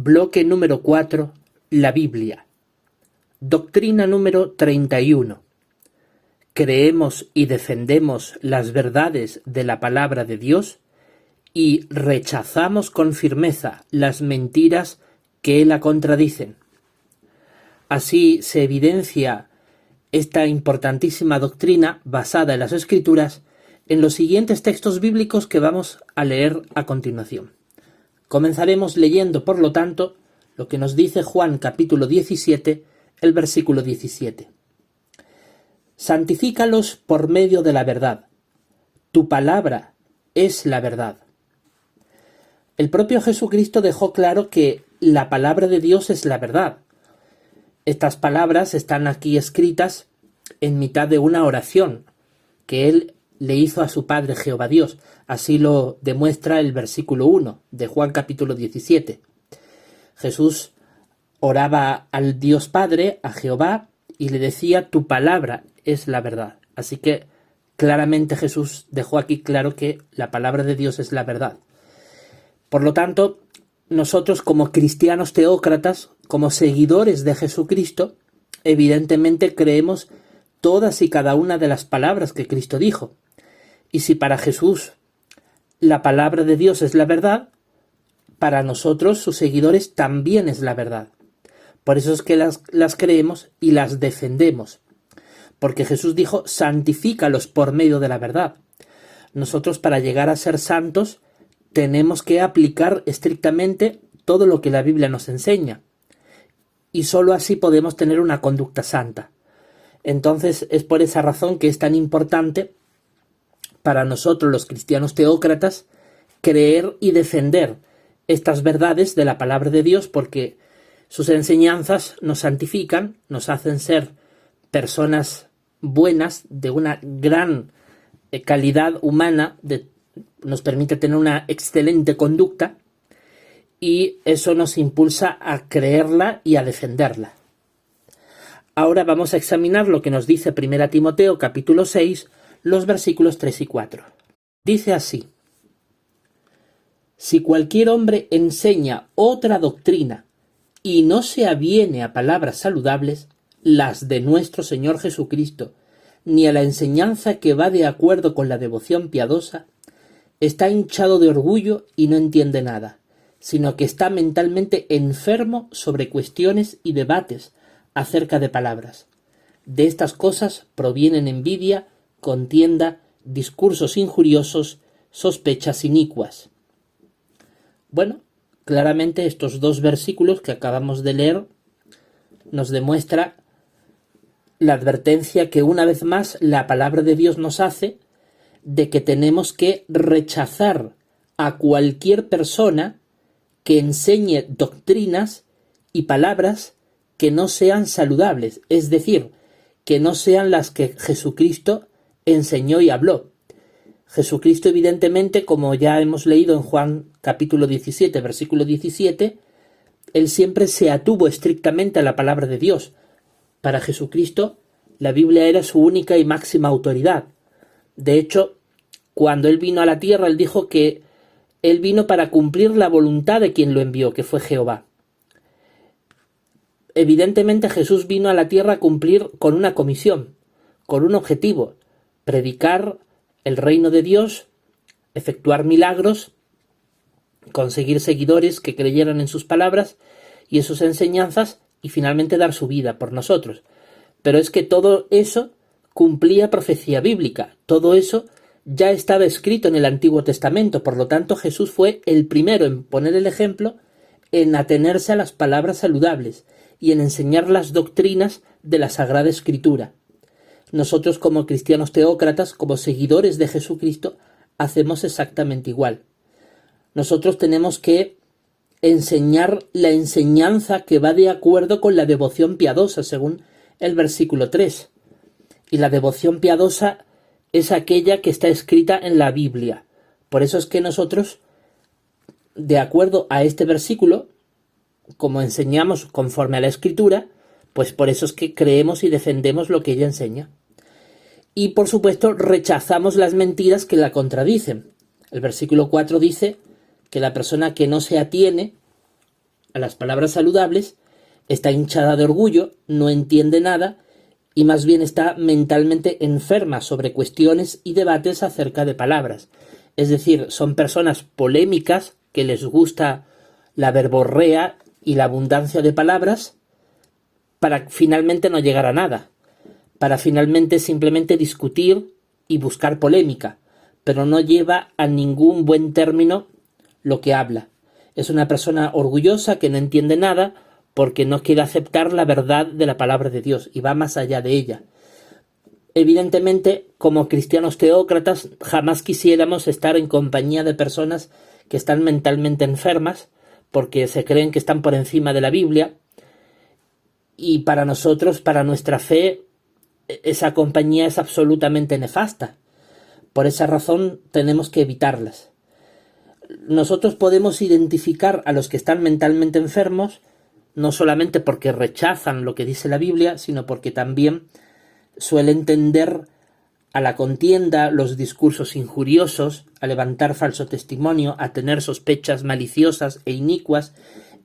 Bloque número 4. La Biblia. Doctrina número 31. Creemos y defendemos las verdades de la palabra de Dios y rechazamos con firmeza las mentiras que la contradicen. Así se evidencia esta importantísima doctrina basada en las Escrituras en los siguientes textos bíblicos que vamos a leer a continuación. Comenzaremos leyendo, por lo tanto, lo que nos dice Juan capítulo 17, el versículo 17. Santifícalos por medio de la verdad. Tu palabra es la verdad. El propio Jesucristo dejó claro que la palabra de Dios es la verdad. Estas palabras están aquí escritas en mitad de una oración que él le hizo a su Padre Jehová Dios. Así lo demuestra el versículo 1 de Juan capítulo 17. Jesús oraba al Dios Padre, a Jehová, y le decía: tu palabra es la verdad. Así que claramente Jesús dejó aquí claro que la palabra de Dios es la verdad. Por lo tanto, nosotros como cristianos teócratas, como seguidores de Jesucristo, evidentemente creemos todas y cada una de las palabras que Cristo dijo. Y si para Jesús la palabra de Dios es la verdad, para nosotros, sus seguidores, también es la verdad. Por eso es que las creemos y las defendemos. Porque Jesús dijo: santifícalos por medio de la verdad. Nosotros, para llegar a ser santos, tenemos que aplicar estrictamente todo lo que la Biblia nos enseña. Y sólo así podemos tener una conducta santa. Entonces es por esa razón que es tan importante para nosotros, los cristianos teócratas, creer y defender estas verdades de la palabra de Dios, porque sus enseñanzas nos santifican, nos hacen ser personas buenas, de una gran calidad humana, nos permite tener una excelente conducta, y eso nos impulsa a creerla y a defenderla. Ahora vamos a examinar lo que nos dice 1 Timoteo capítulo 6, los versículos 3 y 4. Dice así: si cualquier hombre enseña otra doctrina y no se aviene a palabras saludables, las de nuestro Señor Jesucristo, ni a la enseñanza que va de acuerdo con la devoción piadosa, está hinchado de orgullo y no entiende nada, sino que está mentalmente enfermo sobre cuestiones y debates acerca de palabras. De estas cosas provienen envidia, contienda, discursos injuriosos, sospechas inicuas. Bueno, claramente estos dos versículos que acabamos de leer nos demuestra la advertencia que una vez más la palabra de Dios nos hace de que tenemos que rechazar a cualquier persona que enseñe doctrinas y palabras que no sean saludables, es decir, que no sean las que Jesucristo enseñó y habló. Jesucristo, evidentemente, como ya hemos leído en Juan capítulo 17, versículo 17, él siempre se atuvo estrictamente a la palabra de Dios. Para Jesucristo, la Biblia era su única y máxima autoridad. De hecho, cuando él vino a la tierra, él dijo que él vino para cumplir la voluntad de quien lo envió, que fue Jehová. Evidentemente, Jesús vino a la tierra a cumplir con una comisión, con un objetivo: predicar el reino de Dios, efectuar milagros, conseguir seguidores que creyeran en sus palabras y en sus enseñanzas, y finalmente dar su vida por nosotros. Pero es que todo eso cumplía profecía bíblica, todo eso ya estaba escrito en el Antiguo Testamento. Por lo tanto, Jesús fue el primero en poner el ejemplo, en atenerse a las palabras saludables y en enseñar las doctrinas de la Sagrada Escritura. Nosotros, como cristianos teócratas, como seguidores de Jesucristo, hacemos exactamente igual. Nosotros tenemos que enseñar la enseñanza que va de acuerdo con la devoción piadosa, según el versículo 3. Y la devoción piadosa es aquella que está escrita en la Biblia. Por eso es que nosotros, de acuerdo a este versículo, como enseñamos conforme a la Escritura, pues por eso es que creemos y defendemos lo que ella enseña. Y por supuesto rechazamos las mentiras que la contradicen. El versículo 4 dice que la persona que no se atiene a las palabras saludables está hinchada de orgullo, no entiende nada y más bien está mentalmente enferma sobre cuestiones y debates acerca de palabras. Es decir, son personas polémicas que les gusta la verborrea y la abundancia de palabras para finalmente no llegar a nada, para finalmente simplemente discutir y buscar polémica, pero no lleva a ningún buen término lo que habla. Es una persona orgullosa que no entiende nada porque no quiere aceptar la verdad de la palabra de Dios y va más allá de ella. Evidentemente, como cristianos teócratas, jamás quisiéramos estar en compañía de personas que están mentalmente enfermas porque se creen que están por encima de la Biblia, y para nosotros, para nuestra fe, esa compañía es absolutamente nefasta. Por esa razón tenemos que evitarlas. Nosotros podemos identificar a los que están mentalmente enfermos no solamente porque rechazan lo que dice la Biblia, sino porque también suelen tender a la contienda, los discursos injuriosos, a levantar falso testimonio, a tener sospechas maliciosas e inicuas,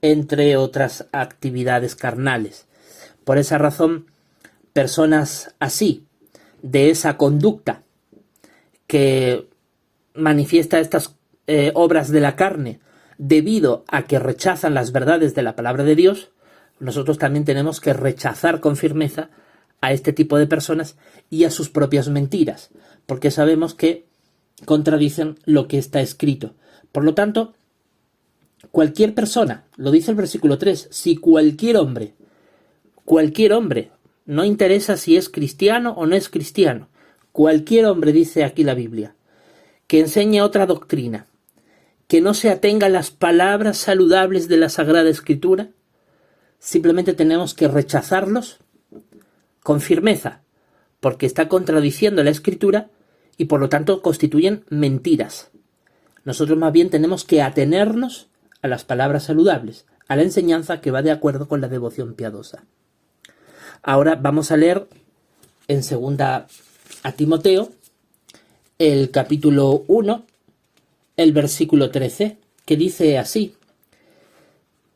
entre otras actividades carnales. Por esa razón, personas así, de esa conducta, que manifiesta estas obras de la carne, debido a que rechazan las verdades de la palabra de Dios, nosotros también tenemos que rechazar con firmeza a este tipo de personas y a sus propias mentiras, porque sabemos que contradicen lo que está escrito. Por lo tanto, cualquier persona, lo dice el versículo 3, si cualquier hombre, no interesa si es cristiano o no es cristiano, cualquier hombre, dice aquí la Biblia, que enseñe otra doctrina, que no se atenga a las palabras saludables de la Sagrada Escritura, simplemente tenemos que rechazarlos con firmeza, porque está contradiciendo la Escritura y por lo tanto constituyen mentiras. Nosotros más bien tenemos que atenernos a las palabras saludables, a la enseñanza que va de acuerdo con la devoción piadosa. Ahora vamos a leer en 2 a Timoteo, el capítulo 1, el versículo 13, que dice así: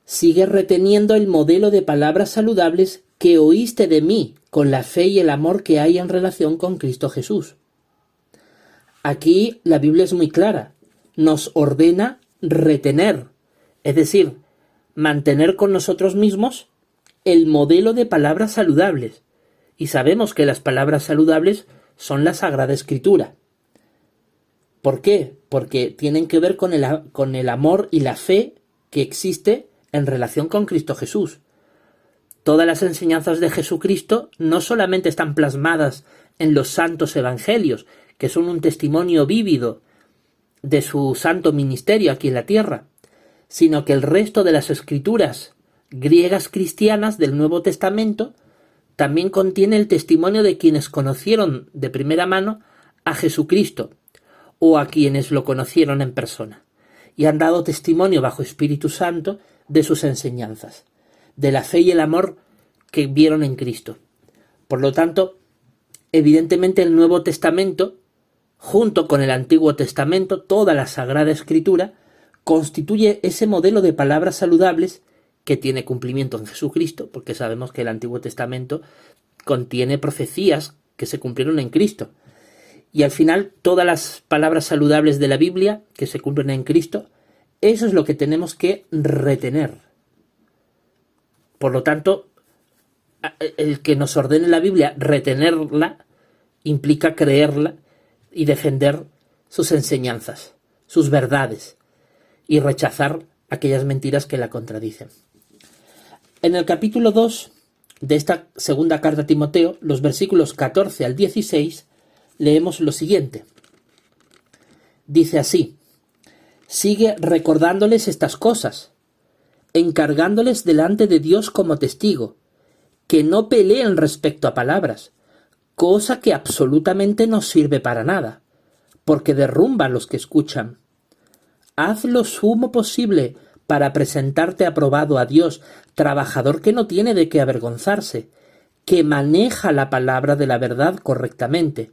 sigue reteniendo el modelo de palabras saludables que oíste de mí, con la fe y el amor que hay en relación con Cristo Jesús. Aquí la Biblia es muy clara, nos ordena retener, es decir, mantener con nosotros mismos el modelo de palabras saludables. Y sabemos que las palabras saludables son la Sagrada Escritura. ¿Por qué? Porque tienen que ver con el amor y la fe que existe en relación con Cristo Jesús. Todas las enseñanzas de Jesucristo no solamente están plasmadas en los santos evangelios, que son un testimonio vívido de su santo ministerio aquí en la tierra, sino que el resto de las escrituras griegas cristianas del Nuevo Testamento también contiene el testimonio de quienes conocieron de primera mano a Jesucristo, o a quienes lo conocieron en persona, y han dado testimonio bajo Espíritu Santo de sus enseñanzas, de la fe y el amor que vieron en Cristo. Por lo tanto, evidentemente el Nuevo Testamento, junto con el Antiguo Testamento, toda la Sagrada Escritura, constituye ese modelo de palabras saludables que tiene cumplimiento en Jesucristo, porque sabemos que el Antiguo Testamento contiene profecías que se cumplieron en Cristo. Y al final, todas las palabras saludables de la Biblia que se cumplen en Cristo, eso es lo que tenemos que retener. Por lo tanto, el que nos ordene la Biblia retenerla implica creerla y defender sus enseñanzas, sus verdades, y rechazar aquellas mentiras que la contradicen. En el capítulo 2 de esta segunda carta a Timoteo, los versículos 14 al 16, leemos lo siguiente. Dice así: sigue recordándoles estas cosas, encargándoles delante de Dios como testigo, que no peleen respecto a palabras, cosa que absolutamente no sirve para nada, porque derrumba a los que escuchan. Haz lo sumo posible para presentarte aprobado a Dios, trabajador que no tiene de qué avergonzarse, que maneja la palabra de la verdad correctamente,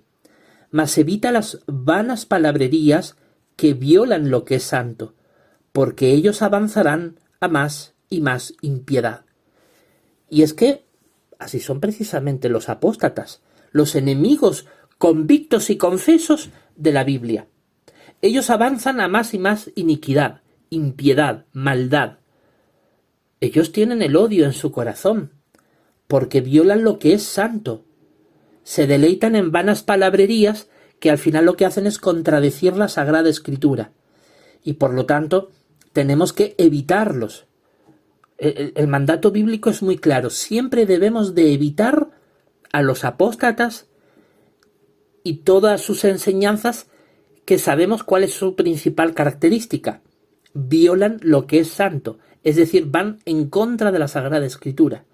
mas evita las vanas palabrerías que violan lo que es santo, porque ellos avanzarán a más y más impiedad. Y es que así son precisamente los apóstatas, los enemigos convictos y confesos de la Biblia. Ellos avanzan a más y más iniquidad, impiedad, maldad. Ellos tienen el odio en su corazón, porque violan lo que es santo. Se deleitan en vanas palabrerías que al final lo que hacen es contradecir la Sagrada Escritura. Y por lo tanto, tenemos que evitarlos. El mandato bíblico es muy claro. Siempre debemos de evitar a los apóstatas y todas sus enseñanzas, que sabemos cuál es su principal característica. Violan lo que es santo, es decir, van en contra de la Sagrada Escritura.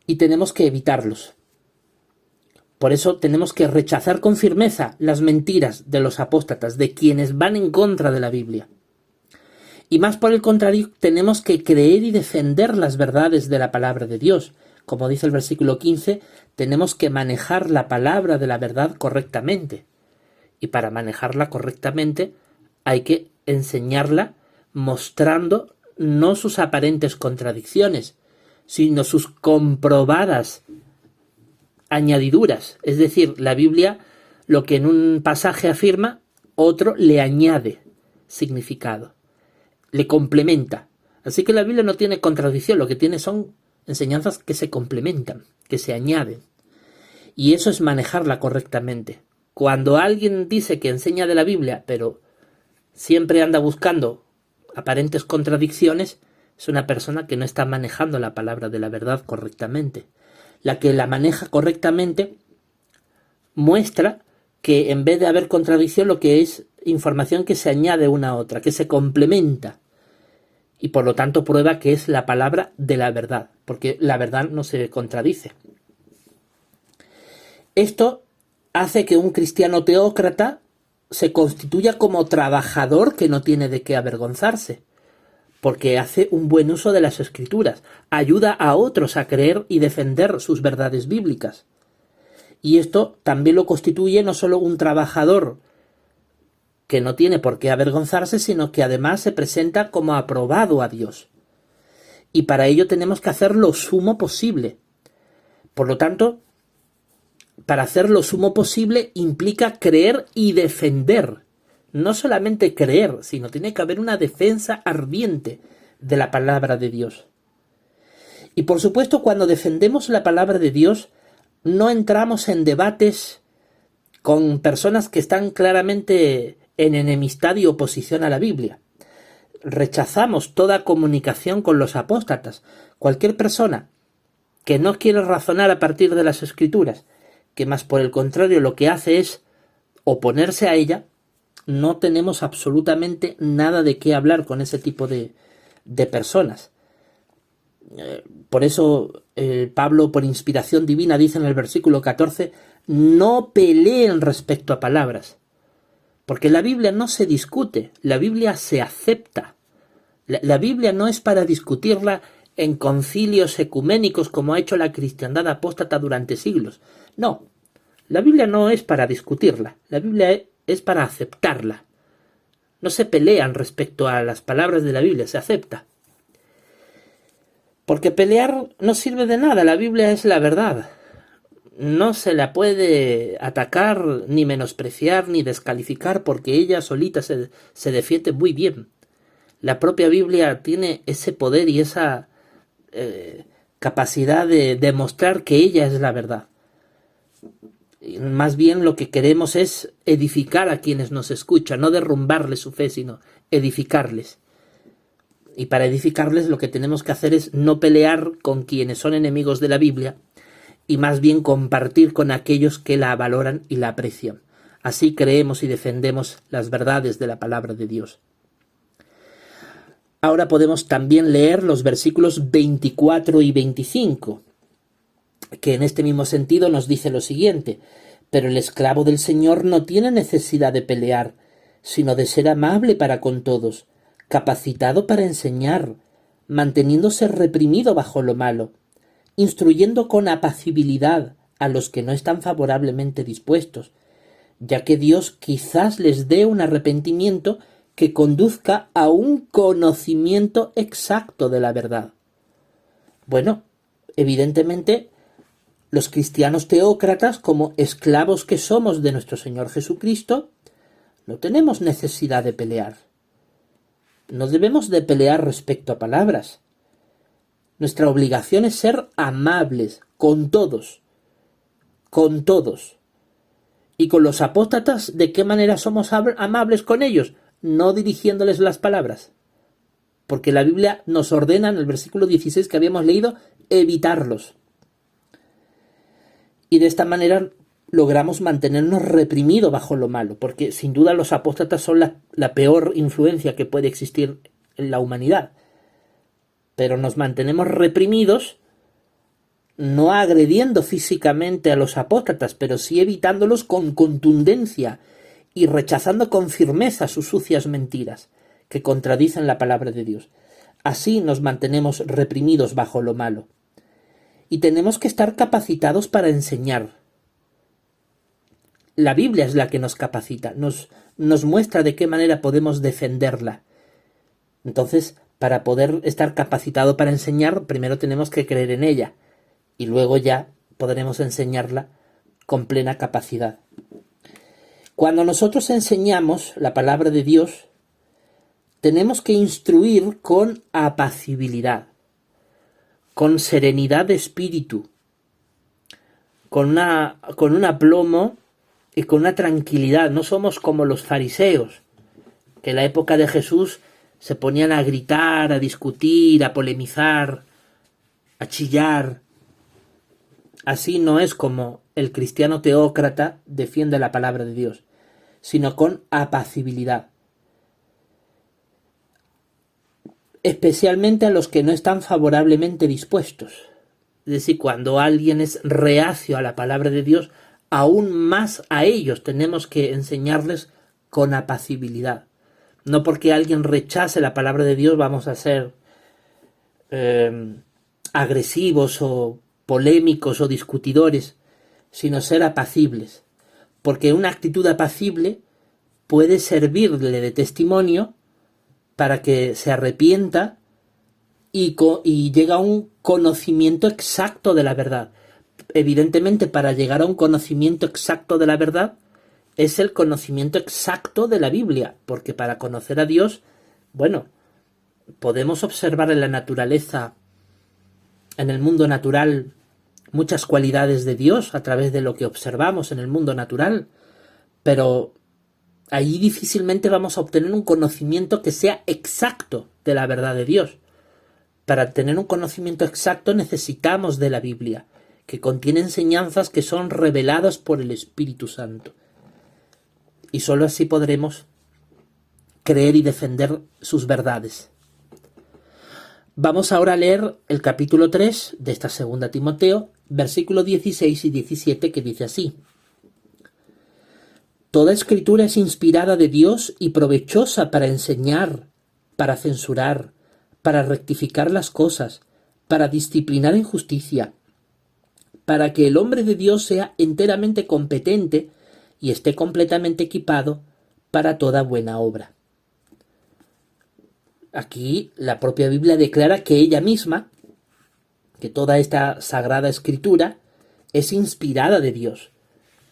Y tenemos que evitarlos. Por eso tenemos que rechazar con firmeza las mentiras de los apóstatas, de quienes van en contra de la Biblia. Y más por el contrario, tenemos que creer y defender las verdades de la palabra de Dios. Como dice el versículo 15, tenemos que manejar la palabra de la verdad correctamente. Y para manejarla correctamente hay que enseñarla mostrando no sus aparentes contradicciones, sino sus comprobadas añadiduras. Es decir, la Biblia, lo que en un pasaje afirma, otro le añade significado, le complementa. Así que la Biblia no tiene contradicción, lo que tiene son enseñanzas que se complementan, que se añaden. Y eso es manejarla correctamente. Cuando alguien dice que enseña de la Biblia, pero siempre anda buscando aparentes contradicciones, es una persona que no está manejando la palabra de la verdad correctamente. La que la maneja correctamente muestra que en vez de haber contradicción, lo que es información que se añade una a otra, que se complementa. Y por lo tanto prueba que es la palabra de la verdad, porque la verdad no se contradice. Esto hace que un cristiano teócrata se constituya como trabajador que no tiene de qué avergonzarse, porque hace un buen uso de las Escrituras, ayuda a otros a creer y defender sus verdades bíblicas. Y esto también lo constituye no solo un trabajador que no tiene por qué avergonzarse, sino que además se presenta como aprobado a Dios. Y para ello tenemos que hacer lo sumo posible. Por lo tanto, para hacer lo sumo posible implica creer y defender. No solamente creer, sino tiene que haber una defensa ardiente de la palabra de Dios. Y por supuesto, cuando defendemos la palabra de Dios, no entramos en debates con personas que están claramente en enemistad y oposición a la Biblia. Rechazamos toda comunicación con los apóstatas. Cualquier persona que no quiere razonar a partir de las Escrituras, que más por el contrario lo que hace es oponerse a ella, no tenemos absolutamente nada de qué hablar con ese tipo de personas. Por eso Pablo, por inspiración divina, dice en el versículo 14, no peleen respecto a palabras, porque la Biblia no se discute, la Biblia se acepta. La Biblia no es para discutirla en concilios ecuménicos como ha hecho la cristiandad apóstata durante siglos. No, la Biblia no es para discutirla, la Biblia es para aceptarla. No se pelean respecto a las palabras de la Biblia, se acepta. Porque pelear no sirve de nada, la Biblia es la verdad. No se la puede atacar, ni menospreciar, ni descalificar, porque ella solita se defiende muy bien. La propia Biblia tiene ese poder y esa capacidad de demostrar que ella es la verdad. Más bien lo que queremos es edificar a quienes nos escuchan, no derrumbarles su fe, sino edificarles. Y para edificarles lo que tenemos que hacer es no pelear con quienes son enemigos de la Biblia, y más bien compartir con aquellos que la valoran y la aprecian. Así creemos y defendemos las verdades de la palabra de Dios. Ahora podemos también leer los versículos 24 y 25, que en este mismo sentido nos dice lo siguiente: pero el esclavo del Señor no tiene necesidad de pelear, sino de ser amable para con todos, capacitado para enseñar, manteniéndose reprimido bajo lo malo, instruyendo con apacibilidad a los que no están favorablemente dispuestos, ya que Dios quizás les dé un arrepentimiento que conduzca a un conocimiento exacto de la verdad. Bueno, evidentemente, los cristianos teócratas, como esclavos que somos de nuestro Señor Jesucristo, no tenemos necesidad de pelear. No debemos de pelear respecto a palabras. Nuestra obligación es ser amables con todos. Con todos. ¿Y con los apóstatas de qué manera somos amables con ellos? No dirigiéndoles las palabras. Porque la Biblia nos ordena en el versículo 16 que habíamos leído evitarlos. Y de esta manera logramos mantenernos reprimidos bajo lo malo, porque sin duda los apóstatas son la peor influencia que puede existir en la humanidad. Pero nos mantenemos reprimidos, no agrediendo físicamente a los apóstatas, pero sí evitándolos con contundencia y rechazando con firmeza sus sucias mentiras, que contradicen la palabra de Dios. Así nos mantenemos reprimidos bajo lo malo. Y tenemos que estar capacitados para enseñar. La Biblia es la que nos capacita, nos muestra de qué manera podemos defenderla. Entonces, para poder estar capacitado para enseñar, primero tenemos que creer en ella, y luego ya podremos enseñarla con plena capacidad. Cuando nosotros enseñamos la palabra de Dios, tenemos que instruir con apacibilidad, con serenidad de espíritu, con un aplomo y con una tranquilidad. No somos como los fariseos, que en la época de Jesús se ponían a gritar, a discutir, a polemizar, a chillar. Así no es como el cristiano teócrata defiende la palabra de Dios, sino con apacibilidad. Especialmente a los que no están favorablemente dispuestos. Es decir, cuando alguien es reacio a la palabra de Dios, aún más a ellos tenemos que enseñarles con apacibilidad. No porque alguien rechace la palabra de Dios vamos a ser agresivos o polémicos o discutidores, sino ser apacibles. Porque una actitud apacible puede servirle de testimonio para que se arrepienta y llegue a un conocimiento exacto de la verdad. Evidentemente, para llegar a un conocimiento exacto de la verdad, es el conocimiento exacto de la Biblia, porque para conocer a Dios, bueno, podemos observar en la naturaleza, en el mundo natural, muchas cualidades de Dios a través de lo que observamos en el mundo natural, pero ahí difícilmente vamos a obtener un conocimiento que sea exacto de la verdad de Dios. Para tener un conocimiento exacto necesitamos de la Biblia, que contiene enseñanzas que son reveladas por el Espíritu Santo. Y sólo así podremos creer y defender sus verdades. Vamos ahora a leer el capítulo 3 de esta segunda Timoteo, versículos 16 y 17, que dice así: Toda escritura es inspirada de Dios y provechosa para enseñar, para censurar, para rectificar las cosas, para disciplinar en justicia, para que el hombre de Dios sea enteramente competente y esté completamente equipado para toda buena obra. Aquí la propia Biblia declara que ella misma, que toda esta sagrada escritura, es inspirada de Dios.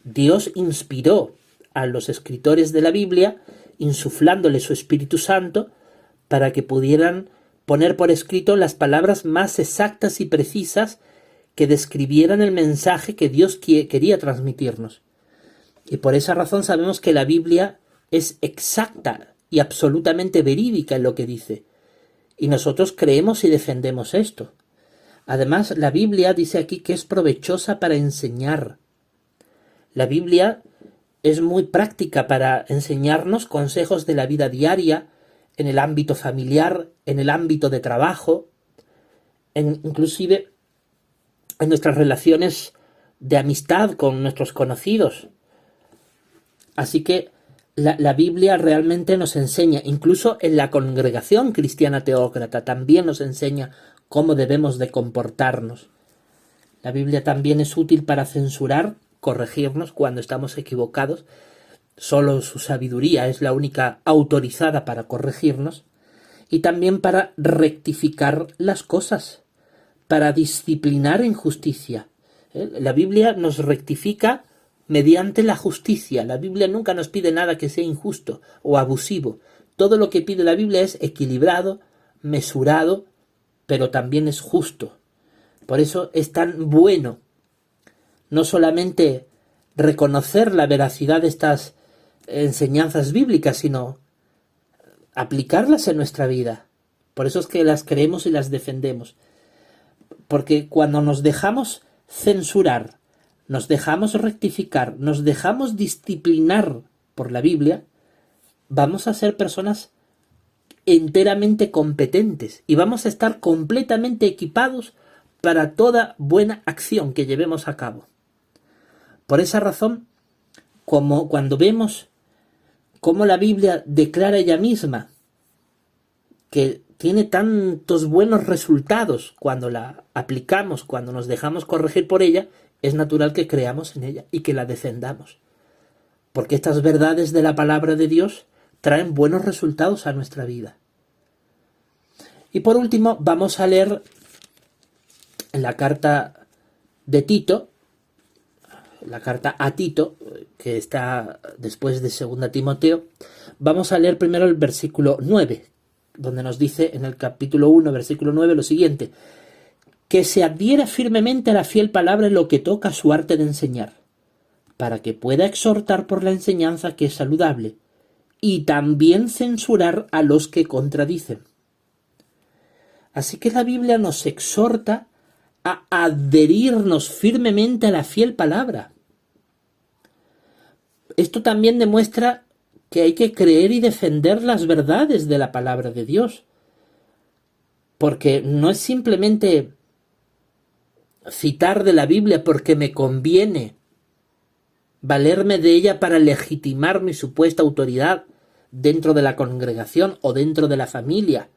Dios inspiró a los escritores de la Biblia, insuflándole su Espíritu Santo, para que pudieran poner por escrito las palabras más exactas y precisas que describieran el mensaje que Dios quería transmitirnos. Y por esa razón sabemos que la Biblia es exacta y absolutamente verídica en lo que dice. Y nosotros creemos y defendemos esto. Además, la Biblia dice aquí que es provechosa para enseñar. La Biblia es muy práctica para enseñarnos consejos de la vida diaria, en el ámbito familiar, en el ámbito de trabajo, inclusive en nuestras relaciones de amistad con nuestros conocidos. Así que la Biblia realmente nos enseña, incluso en la congregación cristiana teócrata, también nos enseña cómo debemos de comportarnos. La Biblia también es útil para censurar, corregirnos cuando estamos equivocados. Solo su sabiduría es la única autorizada para corregirnos y también para rectificar las cosas, para disciplinar en justicia. La Biblia nos rectifica mediante la justicia. La Biblia nunca nos pide nada que sea injusto o abusivo. Todo lo que pide la Biblia es equilibrado, mesurado, pero también es justo. Por eso es tan bueno no solamente reconocer la veracidad de estas enseñanzas bíblicas, sino aplicarlas en nuestra vida. Por eso es que las creemos y las defendemos. Porque cuando nos dejamos censurar, nos dejamos rectificar, nos dejamos disciplinar por la Biblia, vamos a ser personas enteramente competentes y vamos a estar completamente equipados para toda buena acción que llevemos a cabo. Por esa razón, como cuando vemos cómo la Biblia declara ella misma que tiene tantos buenos resultados cuando la aplicamos, cuando nos dejamos corregir por ella, es natural que creamos en ella y que la defendamos. Porque estas verdades de la palabra de Dios traen buenos resultados a nuestra vida. Y por último, vamos a leer en la carta de Tito, la carta a Tito, que está después de 2 Timoteo, vamos a leer primero el versículo 9, donde nos dice en el capítulo 1, versículo 9, lo siguiente: que se adhiera firmemente a la fiel palabra en lo que toca a su arte de enseñar, para que pueda exhortar por la enseñanza que es saludable, y también censurar a los que contradicen. Así que la Biblia nos exhorta a adherirnos firmemente a la fiel palabra. Esto también demuestra que hay que creer y defender las verdades de la palabra de Dios. Porque no es simplemente citar de la Biblia porque me conviene, valerme de ella para legitimar mi supuesta autoridad dentro de la congregación o dentro de la familia,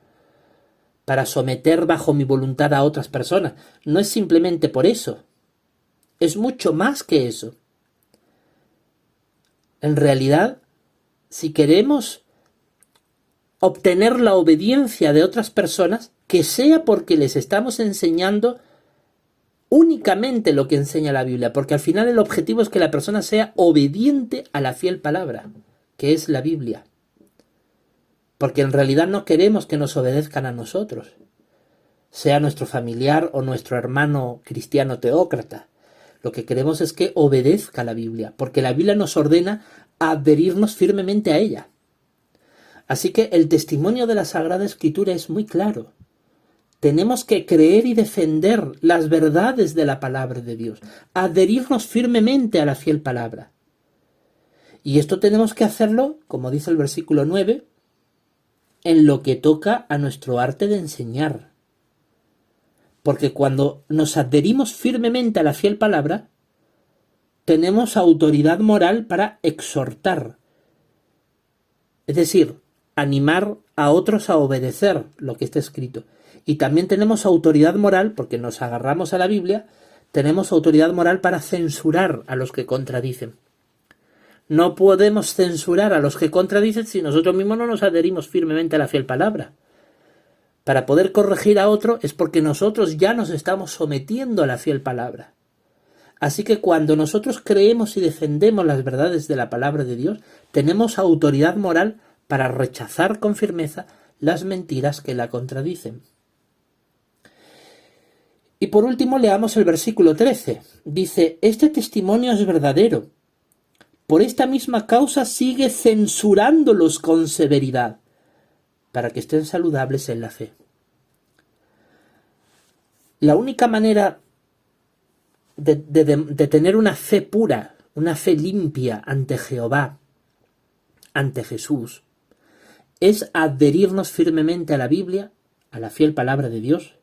para someter bajo mi voluntad a otras personas. No es simplemente por eso. Es mucho más que eso. En realidad, si queremos obtener la obediencia de otras personas, que sea porque les estamos enseñando únicamente lo que enseña la Biblia, porque al final el objetivo es que la persona sea obediente a la fiel palabra, que es la Biblia. Porque en realidad no queremos que nos obedezcan a nosotros, sea nuestro familiar o nuestro hermano cristiano teócrata. Lo que queremos es que obedezca la Biblia, porque la Biblia nos ordena adherirnos firmemente a ella. Así que el testimonio de la Sagrada Escritura es muy claro. Tenemos que creer y defender las verdades de la palabra de Dios, adherirnos firmemente a la fiel palabra. Y esto tenemos que hacerlo, como dice el versículo 9, en lo que toca a nuestro arte de enseñar. Porque cuando nos adherimos firmemente a la fiel palabra, tenemos autoridad moral para exhortar. Es decir, animar a otros a obedecer lo que está escrito. Y también tenemos autoridad moral, porque nos agarramos a la Biblia, tenemos autoridad moral para censurar a los que contradicen. No podemos censurar a los que contradicen si nosotros mismos no nos adherimos firmemente a la fiel palabra. Para poder corregir a otro es porque nosotros ya nos estamos sometiendo a la fiel palabra. Así que cuando nosotros creemos y defendemos las verdades de la palabra de Dios, tenemos autoridad moral para rechazar con firmeza las mentiras que la contradicen. Y por último leamos el versículo 13. Dice: este testimonio es verdadero. Por esta misma causa sigue censurándolos con severidad, para que estén saludables en la fe. La única manera de tener una fe pura, una fe limpia ante Jehová, ante Jesús, es adherirnos firmemente a la Biblia, a la fiel palabra de Dios,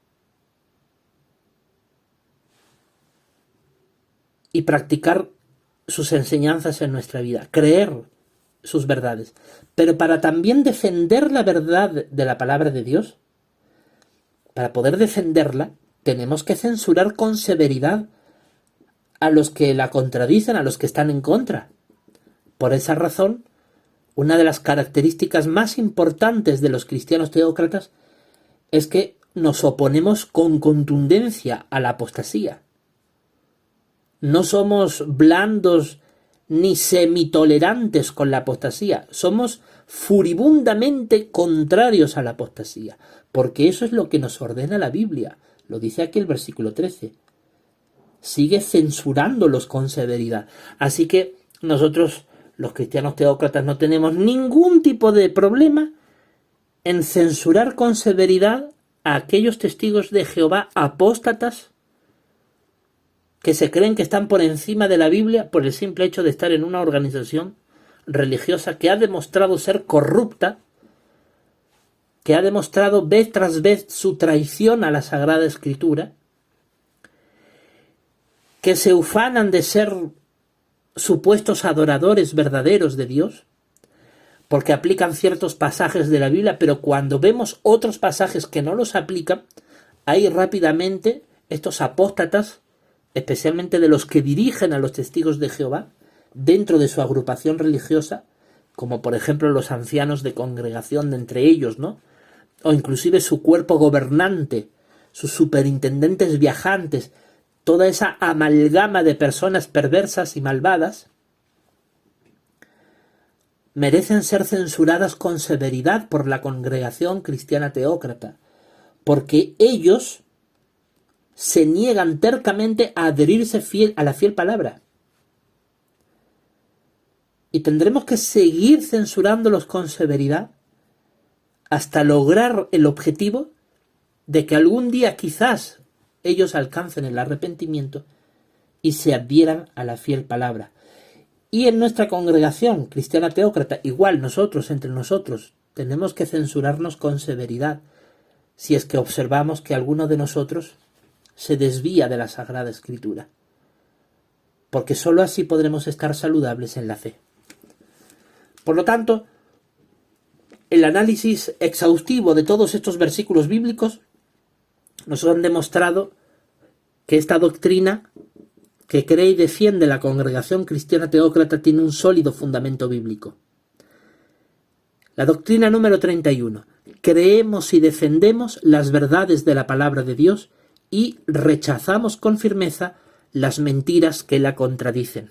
y practicar sus enseñanzas en nuestra vida, creer sus verdades. Pero para también defender la verdad de la palabra de Dios, para poder defenderla, tenemos que censurar con severidad a los que la contradicen, a los que están en contra. Por esa razón, una de las características más importantes de los cristianos teócratas es que nos oponemos con contundencia a la apostasía. No somos blandos ni semitolerantes con la apostasía, somos furibundamente contrarios a la apostasía, porque eso es lo que nos ordena la Biblia. Lo dice aquí el versículo 13. Sigue censurándolos con severidad. Así que nosotros, los cristianos teócratas, no tenemos ningún tipo de problema en censurar con severidad a aquellos testigos de Jehová apóstatas que se creen que están por encima de la Biblia por el simple hecho de estar en una organización religiosa que ha demostrado ser corrupta, que ha demostrado vez tras vez su traición a la Sagrada Escritura, que se ufanan de ser supuestos adoradores verdaderos de Dios, porque aplican ciertos pasajes de la Biblia, pero cuando vemos otros pasajes que no los aplican, ahí rápidamente estos apóstatas, especialmente de los que dirigen a los testigos de Jehová, dentro de su agrupación religiosa, como por ejemplo los ancianos de congregación de entre ellos, ¿no? O inclusive su cuerpo gobernante, sus superintendentes viajantes, toda esa amalgama de personas perversas y malvadas, merecen ser censuradas con severidad por la congregación cristiana teócrata, porque ellos se niegan tercamente a adherirse a la fiel palabra. Y tendremos que seguir censurándolos con severidad hasta lograr el objetivo de que algún día quizás ellos alcancen el arrepentimiento y se adhieran a la fiel palabra. Y en nuestra congregación cristiana teócrata, igual nosotros, entre nosotros, tenemos que censurarnos con severidad si es que observamos que alguno de nosotros se desvía de la Sagrada Escritura, porque sólo así podremos estar saludables en la fe. Por lo tanto, el análisis exhaustivo de todos estos versículos bíblicos nos han demostrado que esta doctrina que cree y defiende la congregación cristiana teócrata tiene un sólido fundamento bíblico. La doctrina número 31. Creemos y defendemos las verdades de la palabra de Dios y rechazamos con firmeza las mentiras que la contradicen.